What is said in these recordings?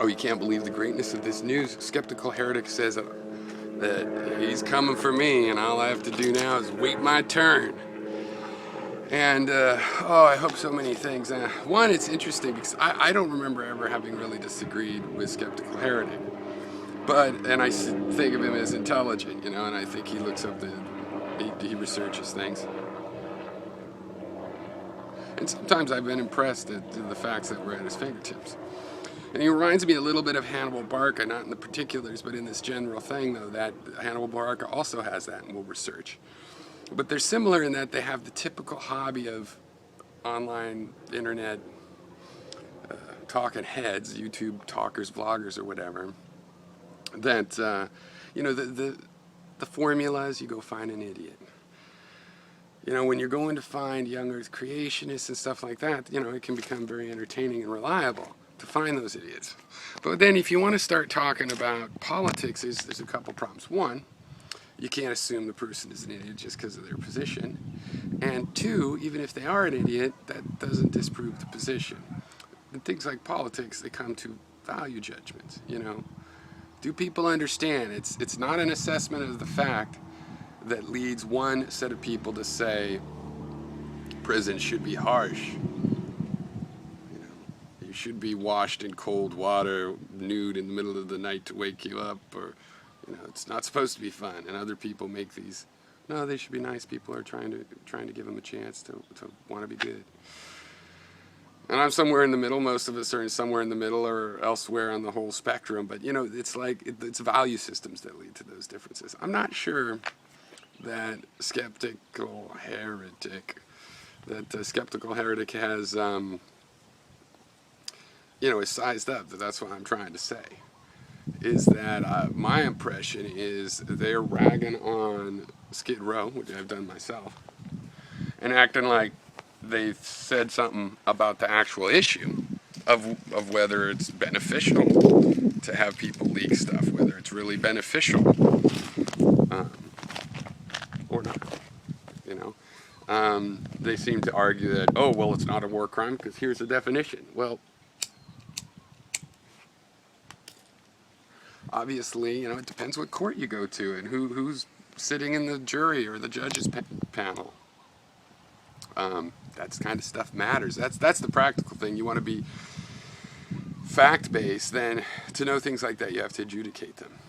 Oh, you can't believe the greatness of this news. Skeptical Heretic says that he's coming for me, and all I have to do now is wait my turn. And, oh, I hope so many things. One, it's interesting because I don't remember ever having really disagreed with Skeptical Heretic. And I think of him as intelligent, and I think he looks up he researches things. And sometimes I've been impressed at the facts that were at his fingertips. And he reminds me a little bit of Hannibal Barca, not in the particulars, but in this general thing, though, that Hannibal Barca also has that and will research. But they're similar in that they have the typical hobby of online, internet, talking heads, YouTube talkers, vloggers, or whatever. That, the formulas, you go find an idiot. When you're going to find young Earth creationists and stuff like that, it can become very entertaining and reliable to find those idiots. But then if you want to start talking about politics, there's a couple problems. One, you can't assume the person is an idiot just because of their position. And two, even if they are an idiot, that doesn't disprove the position. In things like politics, they come to value judgments, Do people understand? It's not an assessment of the fact that leads one set of people to say prison should be harsh. You should be washed in cold water, nude in the middle of the night to wake you up, or it's not supposed to be fun. And other people make these, no, they should be nice. People are trying to give them a chance to want to be good. And I'm somewhere in the middle. Most of us are somewhere in the middle or elsewhere on the whole spectrum. But it's like it's value systems that lead to those differences. I'm not sure that Skeptical Heretic has, is sized up. That's what I'm trying to say. Is that my impression is they're ragging on Skid Row, which I've done myself, and acting like they've said something about the actual issue of whether it's beneficial to have people leak stuff, whether it's really beneficial or not. They seem to argue that, oh, well, it's not a war crime because here's the definition. Well, obviously, it depends what court you go to and who's sitting in the jury or the judge's panel. That kind of stuff matters. That's the practical thing. You want to be fact-based, then to know things like that, you have to adjudicate them.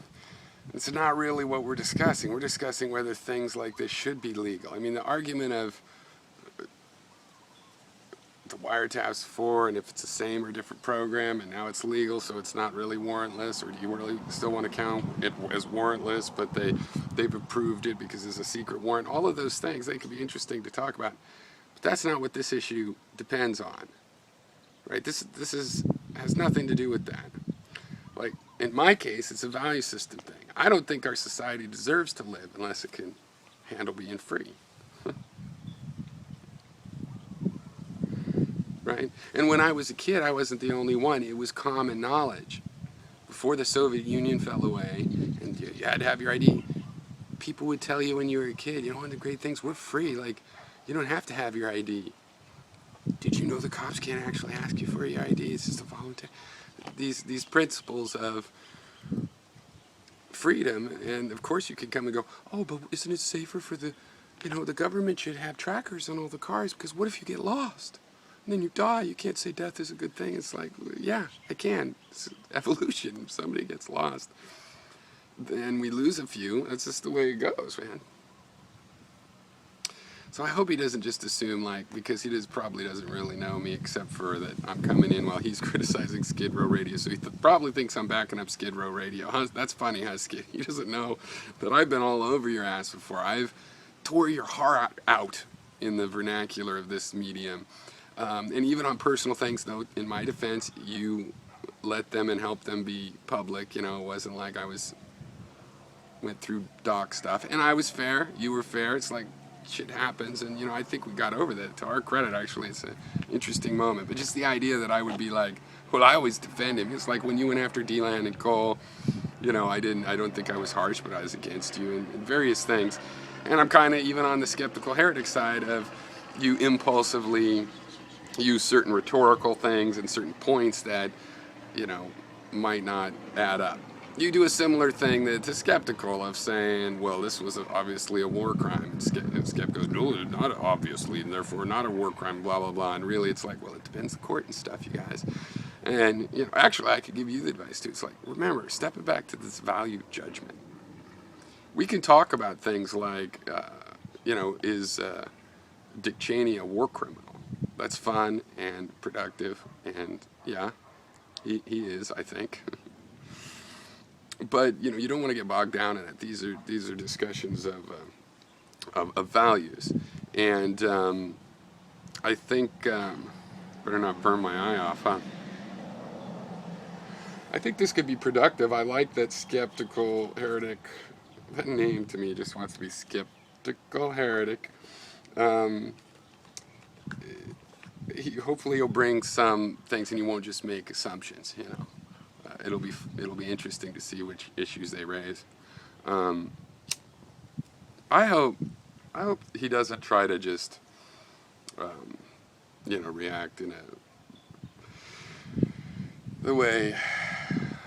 It's not really what we're discussing. We're discussing whether things like this should be legal. I mean, the argument of the wiretaps for, and if it's the same or different program, and now it's legal, so it's not really warrantless, or do you really still want to count it as warrantless, but they've approved it because it's a secret warrant. All of those things, they could be interesting to talk about. But that's not what this issue depends on, right? This has nothing to do with that. Like, in my case, it's a value system thing. I don't think our society deserves to live unless it can handle being free. Right? And when I was a kid, I wasn't the only one. It was common knowledge. Before the Soviet Union fell away, and you had to have your ID, people would tell you when you were a kid, one of the great things, we're free. Like, you don't have to have your ID. Did you know the cops can't actually ask you for your ID? It's just a voluntary. These principles of freedom, and of course you could come and go, oh, but isn't it safer for the government should have trackers on all the cars, because what if you get lost? And then you die. You can't say death is a good thing. It's like, yeah, I can. It's evolution. If somebody gets lost, then we lose a few. That's just the way it goes, man. So I hope he doesn't just assume, because he probably doesn't really know me, except for that I'm coming in while he's criticizing Skid Row Radio. So he probably thinks I'm backing up Skid Row Radio. That's funny, huh, Skid? He doesn't know that I've been all over your ass before. I've tore your heart out in the vernacular of this medium. And even on personal things, though, in my defense, you let them and help them be public. It wasn't like I went through doc stuff. And I was fair. You were fair. It's like shit happens. And, I think we got over that. To our credit, actually, it's an interesting moment. But just the idea that I would be like, well, I always defend him. It's like when you went after D-Land and Cole, I don't think I was harsh, but I was against you and various things. And I'm kind of even on the Skeptical Heretic side of you impulsively use certain rhetorical things and certain points that, might not add up. You do a similar thing to Skeptical of saying, well, this was obviously a war crime. And Skep goes, no, not obviously, and therefore not a war crime, blah, blah, blah. And really it's like, well, it depends on the court and stuff, you guys. And, you know, actually I could give you the advice too. It's like, remember, step it back to this value judgment. We can talk about things like, you know, is Dick Cheney a war criminal? That's fun and productive, and yeah, he is, I think. But you know, you don't want to get bogged down in it. These are discussions of values, and I think better not burn my eye off, huh? I think this could be productive. I like that Skeptical Heretic. That name to me just wants to be Skeptical Heretic. Hopefully he'll bring some things, and he won't just make assumptions. You know, it'll be interesting to see which issues they raise. I hope he doesn't try to just you know, react in the way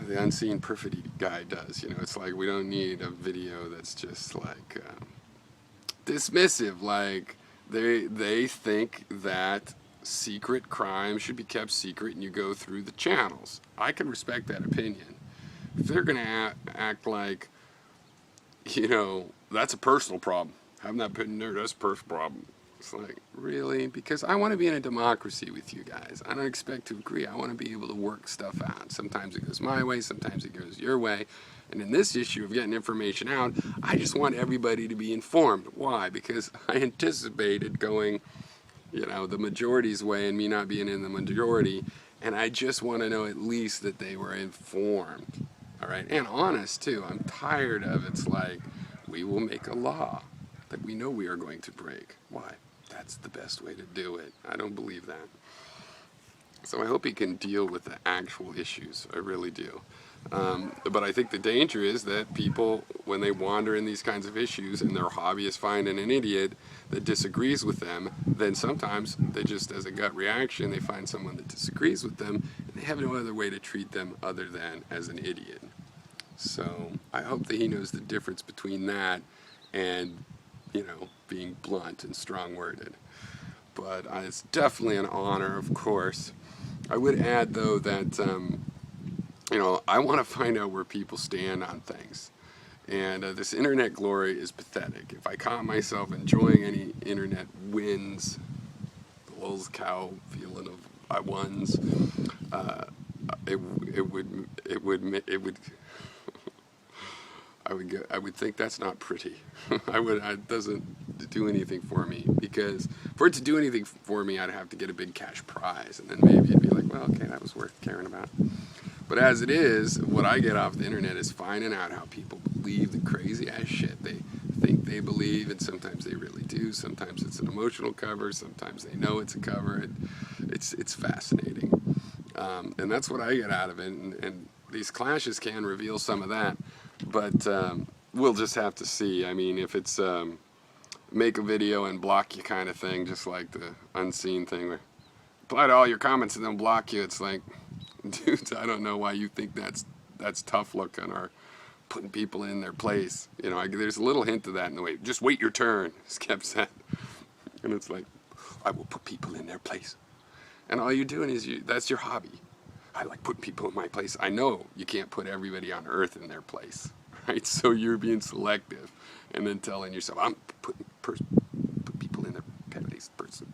the Unseen Perfidy guy does. You know, it's like we don't need a video that's just like dismissive. Like they think that secret crime should be kept secret and you go through the channels. I can respect that opinion. If they're going to act like, you know, that's a personal problem, having that put in there, that's a personal problem. It's like, really? Because I want to be in a democracy with you guys. I don't expect to agree. I want to be able to work stuff out. Sometimes it goes my way, sometimes it goes your way. And in this issue of getting information out, I just want everybody to be informed. Why? Because I anticipated going, you know, the majority's way and me not being in the majority, and I just want to know at least that they were informed. All right? And honest, too. I'm tired of it's like, we will make a law that we know we are going to break. Why? That's the best way to do it. I don't believe that. So I hope he can deal with the actual issues. I really do. But I think the danger is that people, when they wander in these kinds of issues and their hobbyists find an idiot that disagrees with them, then sometimes they just, as a gut reaction, they find someone that disagrees with them, and they have no other way to treat them other than as an idiot. So I hope that he knows the difference between that and, you know, being blunt and strong-worded. But it's definitely an honor, of course. I would add, though, that you know, I want to find out where people stand on things. And this internet glory is pathetic. If I caught myself enjoying any internet wins, the lulz cow feeling of I wons, I would think that's not pretty. It doesn't do anything for me, because for it to do anything for me, I'd have to get a big cash prize, and then maybe it'd be like, well, okay, that was worth caring about. But as it is, what I get off the internet is finding out how people believe the crazy ass shit they think they believe, and sometimes they really do. Sometimes it's an emotional cover, sometimes they know it's a cover. It's fascinating. And that's what I get out of it, and these clashes can reveal some of that, but we'll just have to see. I mean, if it's make a video and block you kind of thing, just like the Unseen thing, where reply to all your comments and then block you, it's like, dude, I don't know why you think that's tough looking or putting people in their place. You know, there's a little hint of that in the way. Just wait your turn, Skep said. And it's like, I will put people in their place. And all you're doing is, that's your hobby. I like putting people in my place. I know you can't put everybody on earth in their place, right? So you're being selective and then telling yourself, I'm put people in their place person.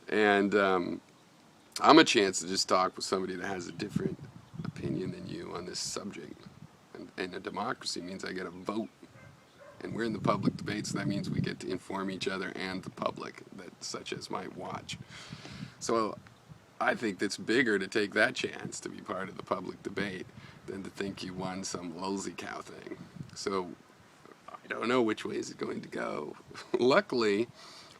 And I'm a chance to just talk with somebody that has a different opinion than you on this subject. And a democracy means I get a vote. And we're in the public debate, so that means we get to inform each other and the public, such as might watch. So I think it's bigger to take that chance to be part of the public debate than to think you won some lulzy cow thing. So I don't know which way is it going to go. Luckily,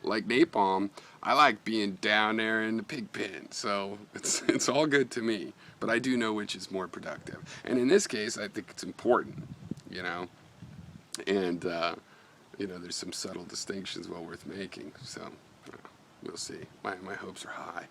like napalm, I like being down there in the pig pen, so it's all good to me. But I do know which is more productive. And in this case, I think it's important, you know. And, you know, there's some subtle distinctions well worth making. So, we'll see. My hopes are high.